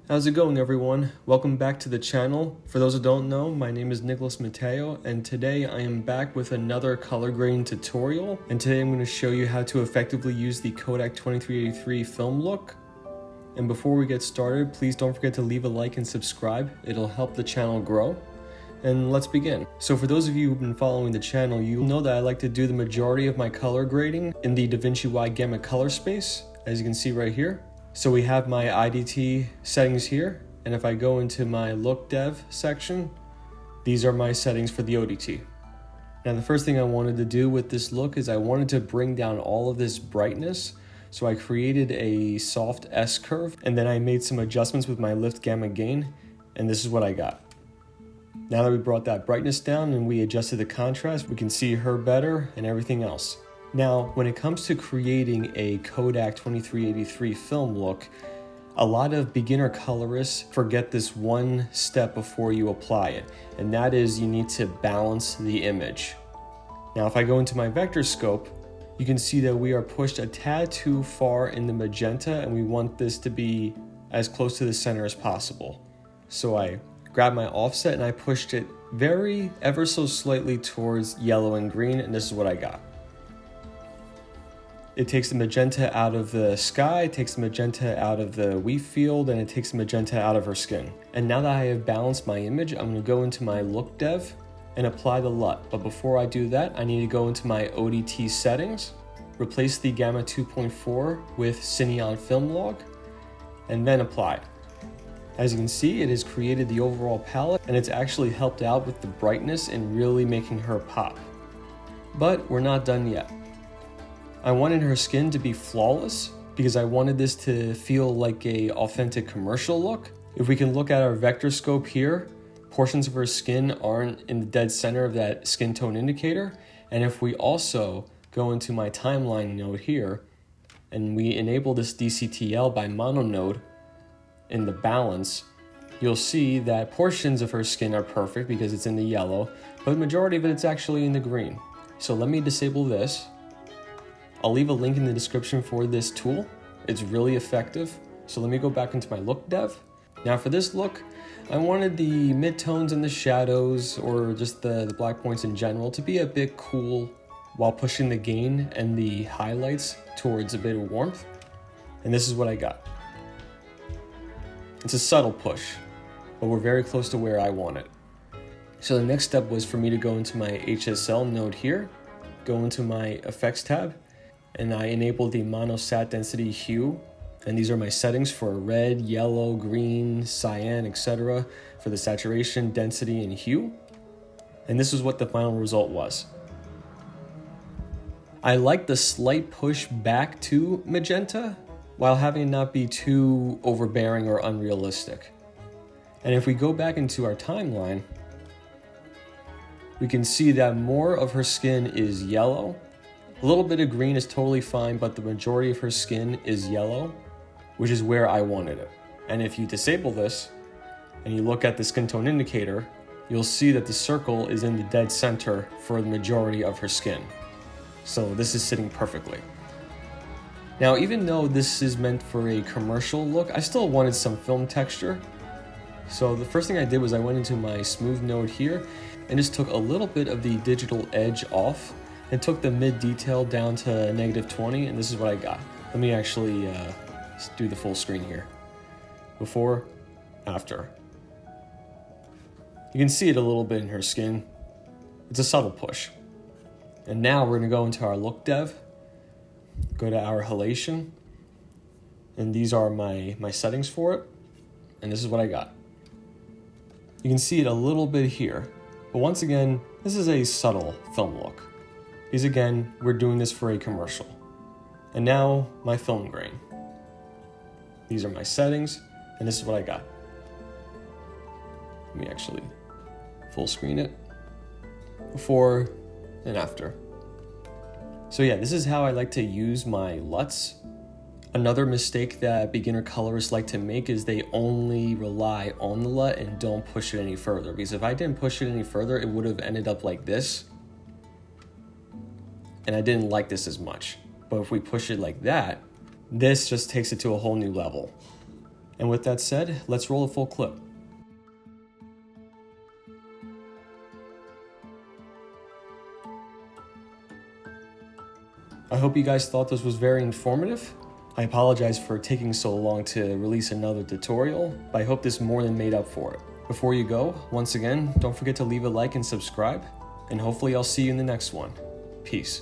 How's it going, everyone? Welcome back to the channel. For those who don't know, my name is Nicholas Mateo, and today I am back with another color grading tutorial. And today I'm going to show you how to effectively use the Kodak 2383 film look. And before we get started, please don't forget to leave a like and subscribe. It'll help the channel grow. And let's begin. So for those of you who've been following the channel, you'll know that I like to do the majority of my color grading in the DaVinci Wide Gamut color space, as you can see right here. So we have my IDT settings here, and if I go into my look dev section, these are my settings for the ODT. Now the first thing I wanted to do with this look is I wanted to bring down all of this brightness. So I created a soft S curve, and then I made some adjustments with my lift gamma gain, and this is what I got. Now that we brought that brightness down and we adjusted the contrast, we can see her better and everything else. Now, when it comes to creating a Kodak 2383 film look, a lot of beginner colorists forget this one step before you apply it, and that is you need to balance the image. Now, if I go into my vector scope, you can see that we are pushed a tad too far in the magenta, and we want this to be as close to the center as possible. So I grabbed my offset and I pushed it ever so slightly towards yellow and green, and this is what I got. It takes the magenta out of the sky, it takes the magenta out of the wheat field, and it takes the magenta out of her skin. And now that I have balanced my image, I'm going to go into my look dev and apply the LUT. But before I do that, I need to go into my ODT settings, replace the Gamma 2.4 with Cineon Film Log, and then apply. As you can see, it has created the overall palette, and it's actually helped out with the brightness and really making her pop. But we're not done yet. I wanted her skin to be flawless because I wanted this to feel like an authentic commercial look. If we can look at our vector scope here, portions of her skin aren't in the dead center of that skin tone indicator. And if we also go into my timeline node here and we enable this DCTL by Mononode in the balance, you'll see that portions of her skin are perfect because it's in the yellow, but the majority of it's actually in the green. So let me disable this. I'll leave a link in the description for this tool. It's really effective. So let me go back into my look dev. Now for this look, I wanted the midtones and the shadows, or just the black points in general, to be a bit cool while pushing the gain and the highlights towards a bit of warmth. And this is what I got. It's a subtle push, but we're very close to where I want it. So the next step was for me to go into my HSL node here, go into my effects tab, and I enabled the mono sat density hue. And these are my settings for red, yellow, green, cyan, etc. for the saturation, density, and hue. And this is what the final result was. I like the slight push back to magenta while having it not be too overbearing or unrealistic. And if we go back into our timeline, we can see that more of her skin is yellow. A little bit of green is totally fine, but the majority of her skin is yellow, which is where I wanted it. And if you disable this and you look at the skin tone indicator, you'll see that the circle is in the dead center for the majority of her skin. So this is sitting perfectly. Now, even though this is meant for a commercial look, I still wanted some film texture. So the first thing I did was I went into my smooth node here and just took a little bit of the digital edge off and took the mid detail down to -20, and this is what I got. Let me actually do the full screen here. Before, after. You can see it a little bit in her skin. It's a subtle push. And now we're gonna go into our look dev, go to our halation, and these are my settings for it, and this is what I got. You can see it a little bit here, but once again, this is a subtle film look. Because again, we're doing this for a commercial. And now my film grain. These are my settings, and this is what I got. Let me actually full screen it. Before and after. So yeah, this is how I like to use my LUTs. Another mistake that beginner colorists like to make is they only rely on the LUT and don't push it any further. Because if I didn't push it any further, it would have ended up like this. And I didn't like this as much. But if we push it like that, this just takes it to a whole new level. And with that said, let's roll a full clip. I hope you guys thought this was very informative. I apologize for taking so long to release another tutorial, but I hope this more than made up for it. Before you go, once again, don't forget to leave a like and subscribe, and hopefully I'll see you in the next one. Peace.